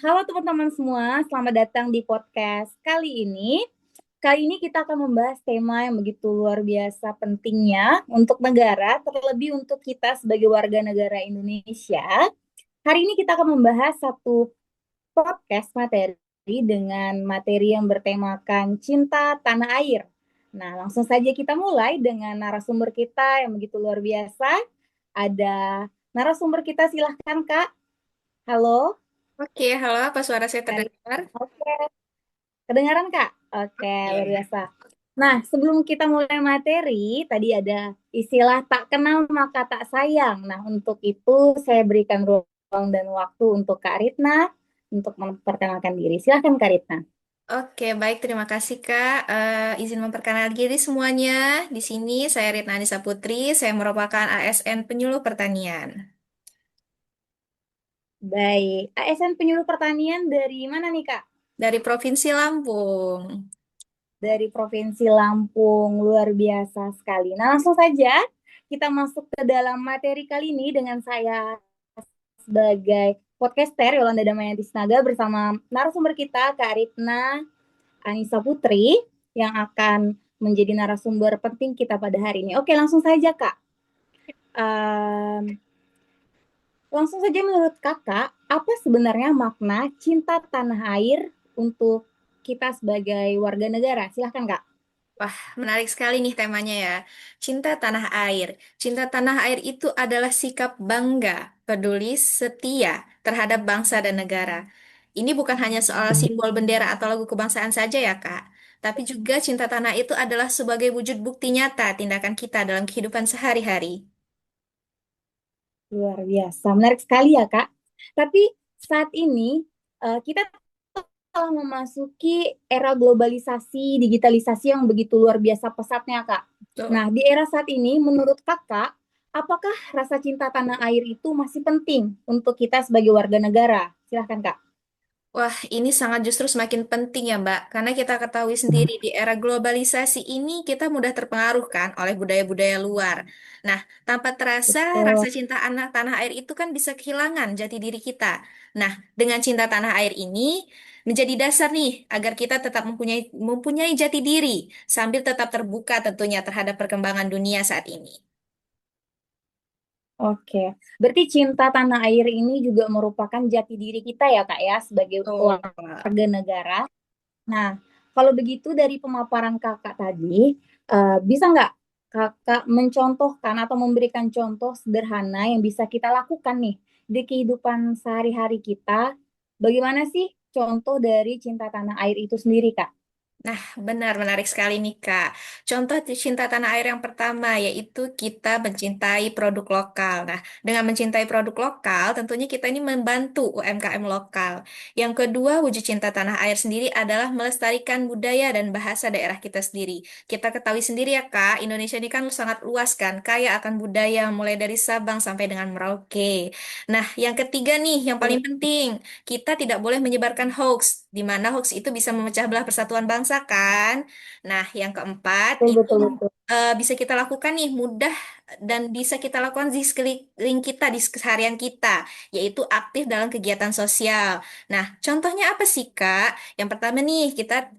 Halo teman-teman semua, selamat datang di podcast kali ini. Kali ini kita akan membahas tema yang begitu luar biasa pentingnya untuk negara, terlebih untuk kita sebagai warga negara Indonesia. Hari ini kita akan membahas satu podcast materi dengan materi yang bertemakan cinta tanah air. Nah, langsung saja kita mulai dengan narasumber kita yang begitu luar biasa. Ada narasumber kita, silahkan Kak. Halo. Oke, halo, apa suara saya Dari terdengar? Oke, kedengaran Kak? Oke, luar Oke. biasa. Nah, sebelum kita mulai materi, tadi ada istilah tak kenal maka tak sayang. Nah, untuk itu saya berikan ruang dan waktu untuk Kak Ritna untuk memperkenalkan diri. Silahkan Kak Ritna. Oke, baik, terima kasih Kak. Izin memperkenalkan diri semuanya. Di sini saya Ritna Anissa Putri, saya merupakan ASN Penyuluh Pertanian Baik, ASN Penyuluh Pertanian dari mana nih Kak? dari Provinsi Lampung. Dari Provinsi Lampung, luar biasa sekali. Nah, langsung saja kita masuk ke dalam materi kali ini dengan saya sebagai podcaster Yolanda Damayanti Sinaga bersama narasumber kita Kak Ritna Anissa Putri yang akan menjadi narasumber penting kita pada hari ini. Oke, langsung saja Kak. Um, Langsung saja menurut Kakak, apa sebenarnya makna cinta tanah air untuk kita sebagai warga negara? Silahkan Kak. Wah, menarik sekali nih temanya ya. Cinta tanah air. Cinta tanah air itu adalah sikap bangga, peduli, setia terhadap bangsa dan negara. Ini bukan hanya soal simbol bendera atau lagu kebangsaan saja ya, Kak. Tapi juga cinta tanah itu adalah sebagai wujud bukti nyata tindakan kita dalam kehidupan sehari-hari. Luar biasa, menarik sekali ya Kak. Tapi saat ini kita telah memasuki era globalisasi, digitalisasi yang begitu luar biasa pesatnya Kak. Tuh. Nah, di era saat ini menurut Kakak, apakah rasa cinta tanah air itu masih penting untuk kita sebagai warga negara? Silahkan Kak. Wah, ini sangat justru semakin penting ya, Mbak. Karena kita ketahui sendiri di era globalisasi ini kita mudah terpengaruh kan oleh budaya-budaya luar. Nah, tanpa terasa rasa Betul. cinta anak tanah air itu kan bisa kehilangan jati diri kita. Nah, dengan cinta tanah air ini menjadi dasar nih agar kita tetap mempunyai jati diri sambil tetap terbuka tentunya terhadap perkembangan dunia saat ini. Oke, berarti cinta tanah air ini juga merupakan jati diri kita ya Kak ya sebagai Betul. warga negara. Nah, kalau begitu dari pemaparan kakak tadi, bisa nggak kakak mencontohkan atau memberikan contoh sederhana yang bisa kita lakukan nih di kehidupan sehari-hari kita? Bagaimana sih contoh dari cinta tanah air itu sendiri, Kak? Nah, benar, menarik sekali nih, Kak. Contoh cinta tanah air yang pertama yaitu kita mencintai produk lokal. Nah, dengan mencintai produk lokal, tentunya kita ini membantu UMKM lokal. Yang kedua, wujud cinta tanah air sendiri adalah melestarikan budaya dan bahasa daerah kita sendiri. Kita ketahui sendiri ya, Kak, Indonesia ini kan sangat luas kan, kaya akan budaya mulai dari Sabang sampai dengan Merauke. Nah, yang ketiga nih, yang paling penting, kita tidak boleh menyebarkan hoax, di mana hoax itu bisa memecah belah persatuan bangsa kan. Nah, yang keempat, Betul, itu betul, betul. bisa kita lakukan nih mudah dan bisa kita lakukan di sekeliling kita, di keseharian kita, yaitu aktif dalam kegiatan sosial. Nah, contohnya apa sih, Kak? Yang pertama nih,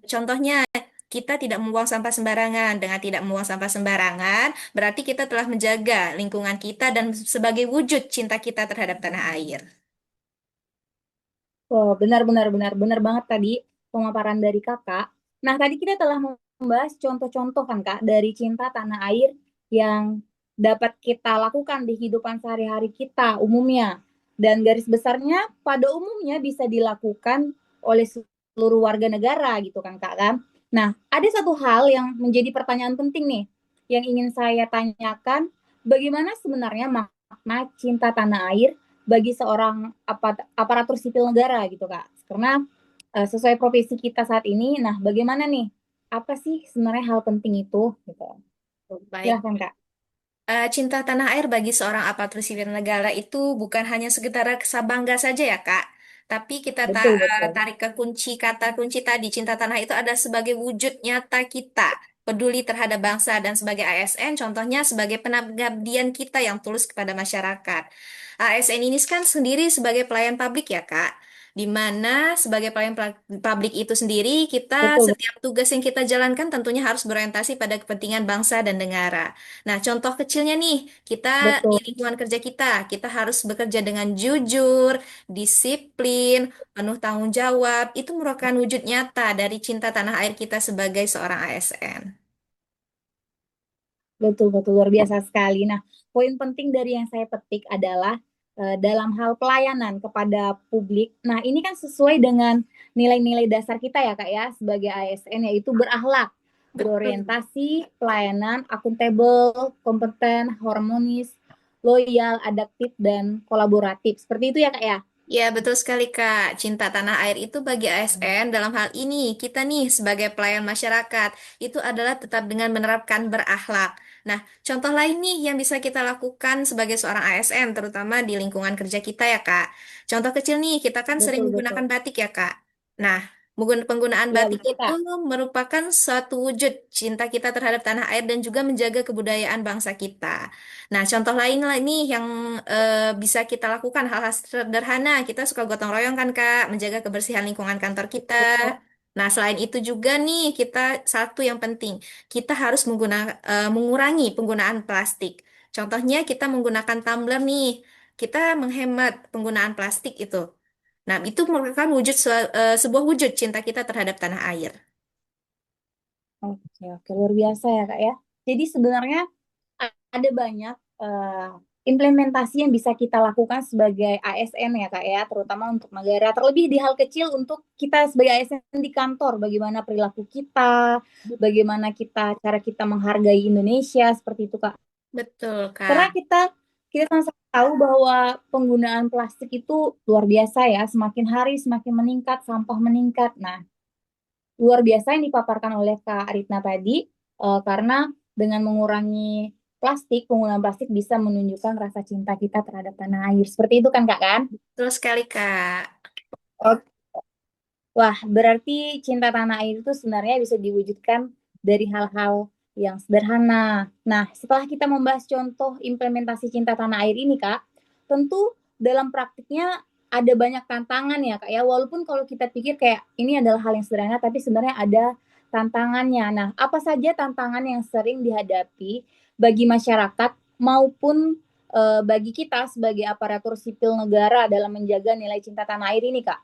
contohnya kita tidak membuang sampah sembarangan. Dengan tidak membuang sampah sembarangan, berarti kita telah menjaga lingkungan kita dan sebagai wujud cinta kita terhadap tanah air. Oh, benar, benar, benar, benar banget tadi pemaparan dari kakak. Nah, tadi kita telah membahas contoh-contoh kan, Kak, dari cinta tanah air yang dapat kita lakukan di kehidupan sehari-hari kita umumnya. Dan garis besarnya pada umumnya bisa dilakukan oleh seluruh warga negara gitu kan, Kak, kan? Nah, ada satu hal yang menjadi pertanyaan penting nih, yang ingin saya tanyakan, bagaimana sebenarnya makna cinta tanah air bagi seorang aparatur sipil negara gitu Kak. Karena sesuai profesi kita saat ini, nah bagaimana nih? Apa sih sebenarnya hal penting itu? Gitu. Baik. Silahkan Kak. Cinta tanah air bagi seorang aparatur sipil negara itu bukan hanya sekedar rasa bangga saja ya, Kak. Tapi kita Betul, betul. tarik ke kata kunci tadi, cinta tanah itu ada sebagai wujud nyata kita, peduli terhadap bangsa dan sebagai ASN, contohnya sebagai pengabdian kita yang tulus kepada masyarakat. ASN ini kan sendiri sebagai pelayan publik ya, Kak. Di mana sebagai pelayan publik itu sendiri, kita Betul, setiap tugas yang kita jalankan tentunya harus berorientasi pada kepentingan bangsa dan negara. Nah, contoh kecilnya nih, kita di betul. lingkungan kerja kita harus bekerja dengan jujur, disiplin, penuh tanggung jawab. Itu merupakan wujud nyata dari cinta tanah air kita sebagai seorang ASN. Betul, betul, luar biasa sekali. Nah, poin penting dari yang saya petik adalah dalam hal pelayanan kepada publik. Nah, ini kan sesuai dengan nilai-nilai dasar kita ya, Kak ya, sebagai ASN, yaitu berakhlak, Betul. berorientasi, pelayanan, akuntabel, kompeten, harmonis, loyal, adaptif, dan kolaboratif. Seperti itu ya, Kak ya? Ya, betul sekali, Kak. Cinta tanah air itu bagi ASN dalam hal ini, kita nih sebagai pelayan masyarakat, itu adalah tetap dengan menerapkan berakhlak. Nah, contoh lain nih yang bisa kita lakukan sebagai seorang ASN, terutama di lingkungan kerja kita ya, Kak. Contoh kecil nih, kita kan sering Betul, betul. menggunakan batik ya, Kak. Nah, penggunaan Ya, batik betul, itu Kak. merupakan suatu wujud cinta kita terhadap tanah air dan juga menjaga kebudayaan bangsa kita. Nah, contoh lain lah nih yang bisa kita lakukan hal-hal sederhana. Kita suka gotong royong kan, Kak, menjaga kebersihan lingkungan kantor kita. Nah, selain itu juga nih, kita satu yang penting, kita harus mengurangi penggunaan plastik. Contohnya kita menggunakan tumbler nih. Kita menghemat penggunaan plastik itu. Nah, itu merupakan sebuah wujud cinta kita terhadap tanah air. Oke, oke, luar biasa ya, Kak ya. Jadi sebenarnya ada banyak implementasi yang bisa kita lakukan sebagai ASN ya Kak ya, terutama untuk negara. Terlebih di hal kecil untuk kita sebagai ASN di kantor, bagaimana perilaku kita, bagaimana cara kita menghargai Indonesia seperti itu Kak. Betul, Karena Kak. kita sama-sama tahu bahwa penggunaan plastik itu luar biasa ya, semakin hari semakin meningkat, sampah meningkat. Nah, luar biasa yang dipaparkan oleh Kak Aritna tadi, karena dengan mengurangi plastik, penggunaan plastik bisa menunjukkan rasa cinta kita terhadap tanah air. Seperti itu kan Kak kan? Betul sekali, Kak. Oke. Wah, berarti cinta tanah air itu sebenarnya bisa diwujudkan dari hal-hal yang sederhana. Nah, setelah kita membahas contoh implementasi cinta tanah air ini, Kak, tentu dalam praktiknya ada banyak tantangan ya, Kak ya. Walaupun kalau kita pikir kayak ini adalah hal yang sederhana, tapi sebenarnya ada tantangannya. Nah, apa saja tantangan yang sering dihadapi bagi masyarakat maupun bagi kita sebagai aparatur sipil negara dalam menjaga nilai cinta tanah air ini, Kak?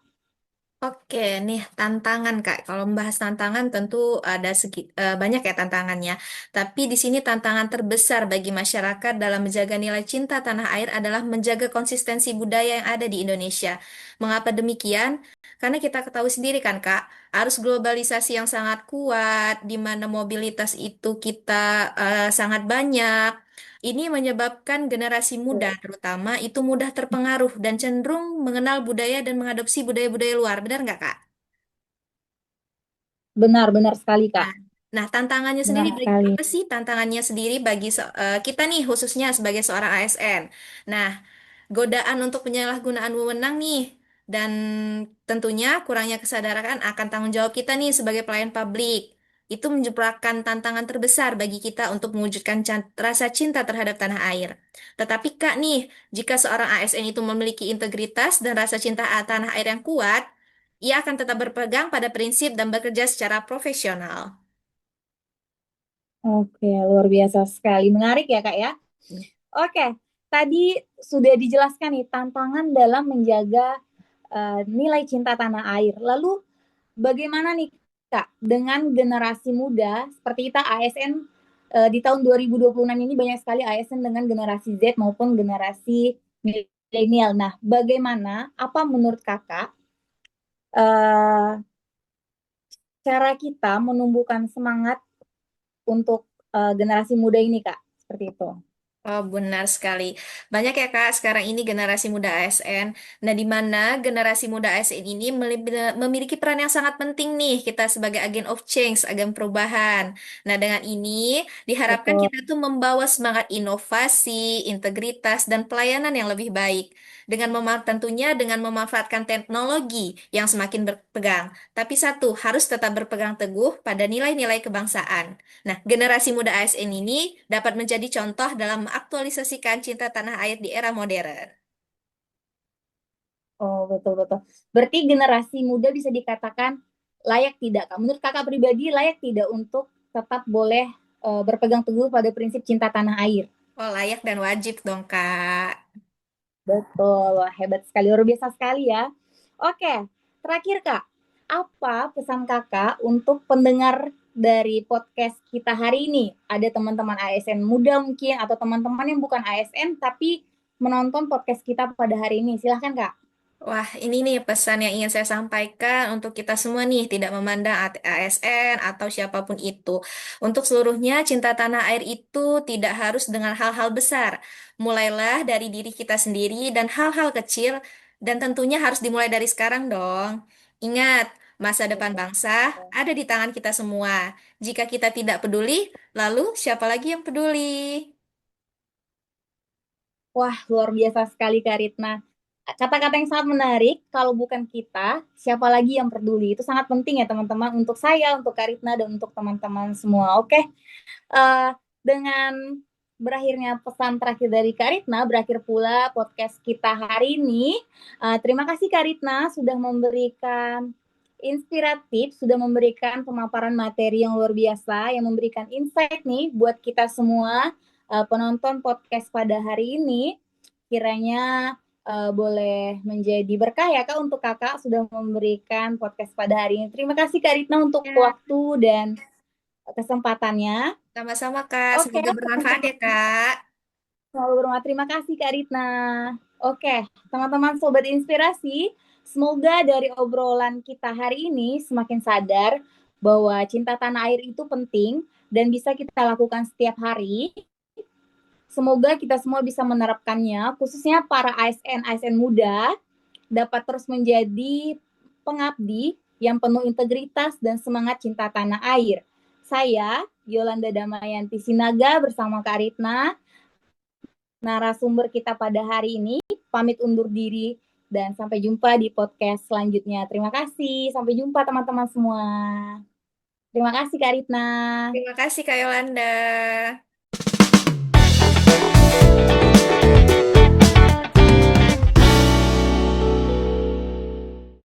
Oke, nih tantangan Kak. Kalau membahas tantangan tentu ada banyak ya tantangannya. Tapi di sini tantangan terbesar bagi masyarakat dalam menjaga nilai cinta tanah air adalah menjaga konsistensi budaya yang ada di Indonesia. Mengapa demikian? Karena kita ketahui sendiri kan Kak, arus globalisasi yang sangat kuat, di mana mobilitas itu kita sangat banyak. Ini menyebabkan generasi muda terutama itu mudah terpengaruh dan cenderung mengenal budaya dan mengadopsi budaya-budaya luar. Benar nggak, Kak? Benar, benar sekali, Kak. Nah, nah, tantangannya Benar sendiri sekali. apa sih tantangannya sendiri bagi kita nih khususnya sebagai seorang ASN. Nah, godaan untuk penyalahgunaan wewenang nih dan tentunya kurangnya kesadaran akan tanggung jawab kita nih sebagai pelayan publik. Itu menyebabkan tantangan terbesar bagi kita untuk mewujudkan rasa cinta terhadap tanah air. Tetapi Kak nih, jika seorang ASN itu memiliki integritas dan rasa cinta tanah air yang kuat, ia akan tetap berpegang pada prinsip dan bekerja secara profesional. Oke, luar biasa sekali. Menarik ya, Kak ya. Oke, tadi sudah dijelaskan nih tantangan dalam menjaga nilai cinta tanah air. Lalu bagaimana nih, Kak, dengan generasi muda seperti kita ASN di tahun 2026 ini banyak sekali ASN dengan generasi Z maupun generasi milenial. Nah, bagaimana, apa menurut Kakak eh, cara kita menumbuhkan semangat untuk generasi muda ini, Kak? Seperti itu. Oh, benar sekali. Banyak ya, Kak, sekarang ini generasi muda ASN. Nah, di mana generasi muda ASN ini memiliki peran yang sangat penting nih, kita sebagai agen of change, agen perubahan. Nah, dengan ini diharapkan Betul. kita tuh membawa semangat inovasi, integritas, dan pelayanan yang lebih baik. Tentunya dengan memanfaatkan teknologi yang semakin berpegang. Tapi satu, harus tetap berpegang teguh pada nilai-nilai kebangsaan. Nah, generasi muda ASN ini dapat menjadi contoh dalam mengaktualisasikan cinta tanah air di era modern. Oh, betul-betul. Berarti generasi muda bisa dikatakan layak tidak, Kak? Menurut Kakak pribadi layak tidak untuk tetap boleh berpegang teguh pada prinsip cinta tanah air? Oh, layak dan wajib dong, Kak. Betul, wah, hebat sekali, luar biasa sekali ya. Oke, terakhir Kak, apa pesan Kakak untuk pendengar dari podcast kita hari ini? Ada teman-teman ASN muda mungkin, atau teman-teman yang bukan ASN tapi menonton podcast kita pada hari ini. Silahkan Kak. Wah, ini nih pesan yang ingin saya sampaikan untuk kita semua nih, tidak memandang ASN atau siapapun itu. Untuk seluruhnya, cinta tanah air itu tidak harus dengan hal-hal besar. Mulailah dari diri kita sendiri dan hal-hal kecil, dan tentunya harus dimulai dari sekarang dong. Ingat, masa depan bangsa ada di tangan kita semua. Jika kita tidak peduli, lalu siapa lagi yang peduli? Wah, luar biasa sekali Kak Ritna. Kata-kata yang sangat menarik, kalau bukan kita, siapa lagi yang peduli? Itu sangat penting ya teman-teman, untuk saya, untuk Kak Ritna, dan untuk teman-teman semua. Oke, dengan berakhirnya pesan terakhir dari Kak Ritna, berakhir pula podcast kita hari ini. Terima kasih Kak Ritna sudah memberikan inspiratif, sudah memberikan pemaparan materi yang luar biasa, yang memberikan insight nih buat kita semua penonton podcast pada hari ini. Kiranya boleh menjadi berkah ya Kak untuk Kakak sudah memberikan podcast pada hari ini. Terima kasih Kak Ritna untuk Ya, waktu dan kesempatannya. sama-sama, Kak. Oke, Semoga bermanfaat ya, Kak. selalu berterima terima kasih Kak Ritna. Oke, teman-teman Sobat Inspirasi, semoga dari obrolan kita hari ini semakin sadar bahwa cinta tanah air itu penting dan bisa kita lakukan setiap hari. Semoga kita semua bisa menerapkannya, khususnya para ASN muda dapat terus menjadi pengabdi yang penuh integritas dan semangat cinta tanah air. Saya, Yolanda Damayanti Sinaga bersama Kak Ritna, narasumber kita pada hari ini, pamit undur diri dan sampai jumpa di podcast selanjutnya. Terima kasih, sampai jumpa teman-teman semua. Terima kasih Kak Ritna. Terima kasih, Kak Yolanda.